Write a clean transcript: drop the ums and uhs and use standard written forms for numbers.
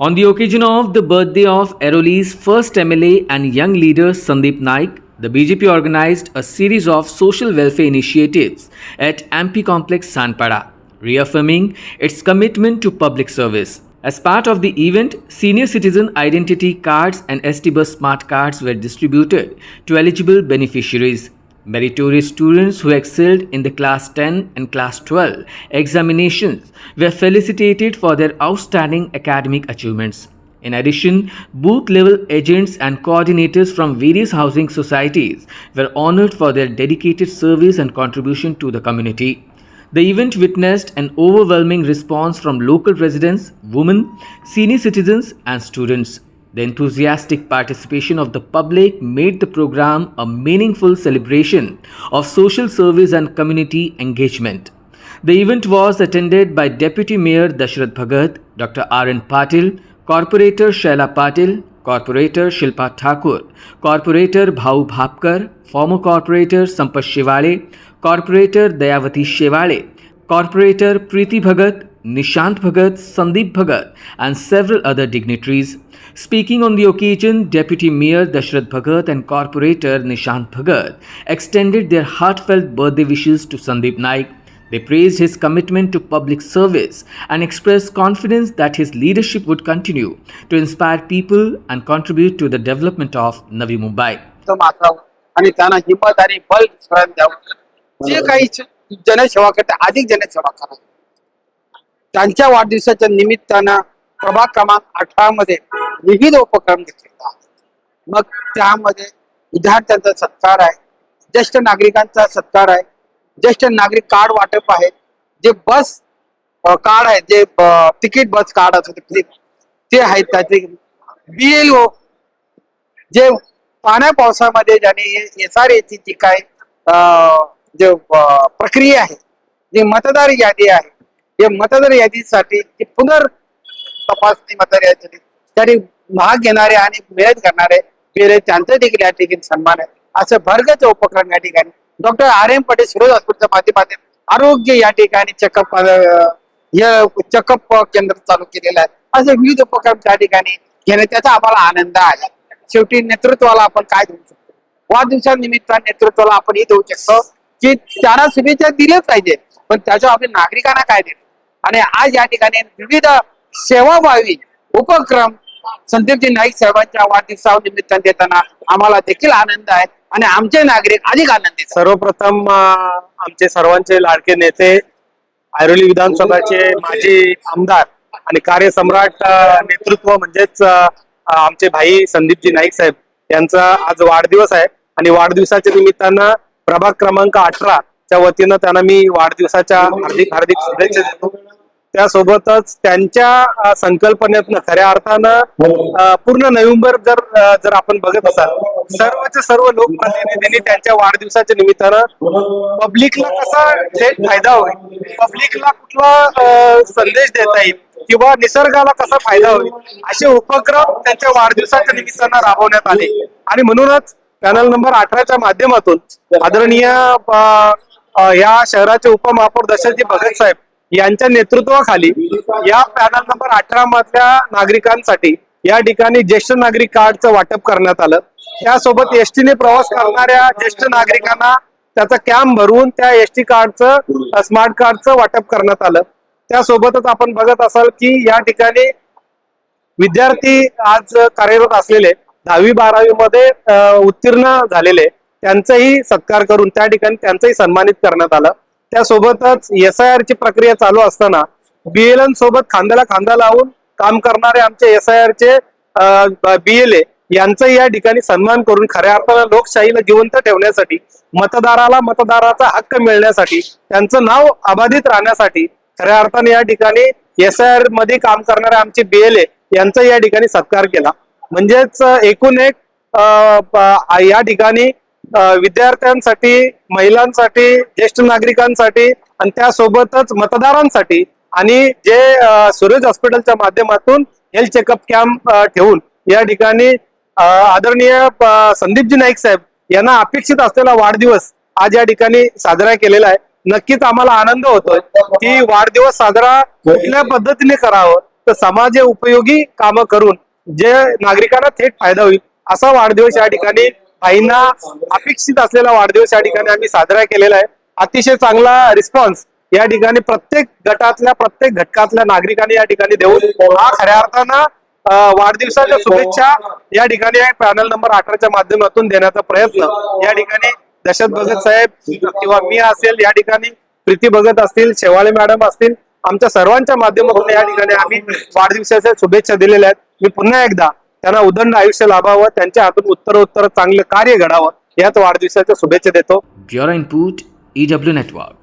On the occasion of the birthday of Airoli's first MLA and young leader Sandeep Naik, the BJP organized a series of social welfare initiatives at MP Complex Sanpada, reaffirming its commitment to public service. As part of the event, senior citizen identity cards and ST Bus smart cards were distributed to eligible beneficiaries. Meritorious students who excelled in the Class 10 and Class 12 examinations were felicitated for their outstanding academic achievements. In addition, booth level agents and coordinators from various housing societies were honored for their dedicated service and contribution to the community. The event witnessed an overwhelming response from local residents, women, senior citizens, and students. The enthusiastic participation of the public made the program a meaningful celebration of social service and community engagement. The event was attended by Deputy Mayor Dashrath Bhagat, Dr. R.N. Patil, Corporator Shaila Patil, Corporator Shilpa Thakur, Corporator Bhau Bhapkar, former Corporator Sampat Shivale, Corporator Dayavati Shevale, Corporator Preeti Bhagat, Nishant Bhagat, Sandeep Bhagat, and several other dignitaries. Speaking on the occasion, Deputy Mayor Dashrath Bhagat and Corporator Nishant Bhagat extended their heartfelt birthday wishes to Sandeep Naik. They praised his commitment to public service and expressed confidence that his leadership would continue to inspire people and contribute to the development of Navi Mumbai. तो मात्र आणि त्यांना हिंमत आणि बल स्मरण द्यावं. जे काही जनसेवा करते अधिक जनसेवा करा. त्यांच्या वाढदिवसाच्या निमित्तानं प्रभाग क्रमांक 18 मध्ये विविध उपक्रम घेतले जातात. मग त्यामध्ये विद्यार्थ्यांचा सत्कार आहे, ज्येष्ठ नागरिकांचा सत्कार आहे, ज्येष्ठ नागरिक कार्ड वाटप आहे, जे बस कार्ड आहे, जे तिकीट बस कार्ड असते ते आहेत, त्याचे BLO जे पाण्या पावसामध्ये ज्यांनी SRA ची जी काय जे प्रक्रिया आहे, जी मतदार यादी आहे, या मतदार यादीसाठी जी पुनर तपासणी मतदार यादी तरी भाग घेणारे आणि मेहनत करणारे पेरे त्यांचा देखील या ठिकाणी सन्मान आहे. असं भरगच उपक्रम या ठिकाणी डॉक्टर R.M. पटेल सुरज हॉस्पिटलच्या माध्यमातून आरोग्य या ठिकाणी चेकअप केंद्र चालू केलेलं आहे. असे विविध उपक्रम त्या ठिकाणी घेणे त्याचा आम्हाला आनंद आहे. शेवटी नेतृत्वाला आपण काय देऊ शकतो? वाढदिवसानिमित्त नेतृत्वाला आपण हे देऊ शकतो की त्यांना शुभेच्छा दिल्याच पाहिजे, पण त्याच्या आपल्या नागरिकांना काय देतो. आणि आज या ठिकाणी विविध सेवाभावी उपक्रम संदीपजी नाईक साहेबांच्या वाढदिवसानिमित्त देताना आम्हाला देखील आनंद आहे आणि आमचे नागरिक अधिक आनंदित. सर्वप्रथम आमचे सर्वांचे लाडके नेते ऐरोली विधानसभाचे माजी आमदार आणि कार्यसम्राट नेतृत्व म्हणजेच आमचे भाई संदीपजी नाईक साहेब यांचा आज वाढदिवस आहे आणि वाढदिवसाच्या निमित्तानं प्रभाग क्रमांक 18 च्या वतीनं त्यांना मी वाढदिवसाच्या हार्दिक हार्दिक शुभेच्छा देतो. त्यासोबतच त्यांच्या संकल्पनेतनं खऱ्या अर्थानं पूर्ण नोव्हेंबर जर आपण बघत असाल, सर्वचे सर्व लोकप्रतिनिधींनी त्यांच्या वाढदिवसाच्या निमित्तानं पब्लिकला कसा थेट फायदा होईल, पब्लिकला कुठला संदेश देता येईल किंवा निसर्गाला कसा फायदा होईल असे उपक्रम त्यांच्या वाढदिवसाच्या निमित्तानं राबवण्यात आले. आणि म्हणूनच पॅनल नंबर 18च्या माध्यमातून आदरणीय या शहराचे उपमहापौर दशरथजी भगत साहेब यांच्या नेतृत्वाखाली या पॅनल नंबर 18 मधल्या नागरिकांसाठी या ठिकाणी ज्येष्ठ नागरिक कार्डचं वाटप करण्यात आलं. त्यासोबत ST ने प्रवास करणाऱ्या ज्येष्ठ नागरिकांना त्याचा कॅम्प भरून त्या ST कार्डचं स्मार्ट कार्डचं वाटप करण्यात आलं. त्यासोबतच आपण बघत असाल की या ठिकाणी विद्यार्थी आज कार्यरत असलेले 10वी-12वी मध्ये उत्तीर्ण झालेले त्यांचाही सत्कार करून त्या ठिकाणी त्यांचंही सन्मानित करण्यात आलं. त्यासोबतच SIR ची प्रक्रिया चालू असताना BLN सोबत खांद्याला खांदा लावून काम करणारे आमचे SIR चे BLA यांचाही या ठिकाणी सन्मान करून खऱ्या अर्थानं लोकशाहीला जिवंत ठेवण्यासाठी, मतदाराला मतदाराचा हक्क मिळण्यासाठी, त्यांचं नाव अबाधित राहण्यासाठी खऱ्या अर्थाने या ठिकाणी SIR मध्ये काम करणारे आमचे BLA यांचा या ठिकाणी सत्कार केला. म्हणजेच एकूण एक या ठिकाणी विद्यार्थ्यांसाठी, महिलांसाठी, ज्येष्ठ नागरिकांसाठी आणि त्यासोबतच मतदारांसाठी आणि जे सूरज हॉस्पिटलच्या माध्यमातून हेल्थ चेकअप कॅम्प ठेवून या ठिकाणी आदरणीय संदीपजी नाईक साहेब यांना अपेक्षित असलेला वाढदिवस आज या ठिकाणी साजरा केलेला आहे. नक्कीच आम्हाला आनंद होतोय की वाढदिवस साजरा कुठल्या पद्धतीने करावं तर समाज उपयोगी कामं करून जे नागरिकांना थेट फायदा होईल असा वाढदिवस या ठिकाणी भाईंना अपेक्षित असलेला वाढदिवस या ठिकाणी आम्ही साजरा केलेला आहे. अतिशय चांगला रिस्पॉन्स या ठिकाणी प्रत्येक गटातल्या प्रत्येक घटकातल्या नागरिकांनी या ठिकाणी देऊन हा खऱ्या अर्थानं वाढदिवसाच्या शुभेच्छा या ठिकाणी पॅनल नंबर 18च्या माध्यमातून देण्याचा प्रयत्न या ठिकाणी दशरथ भगत साहेब किंवा मी असेल, या ठिकाणी प्रीती भगत असतील, शेवाळे मॅडम असतील, आमच्या सर्वांच्या माध्यमातून या ठिकाणी आम्ही वाढदिवसाच्या शुभेच्छा दिलेल्या आहेत. मी पुन्हा एकदा त्यांना उदंड आयुष्य लाभावं, त्यांच्या हातून उत्तरोत्तर चांगलं कार्य घडावं याच वाढदिवसाच्या शुभेच्छा देतो. Bureau input EW network.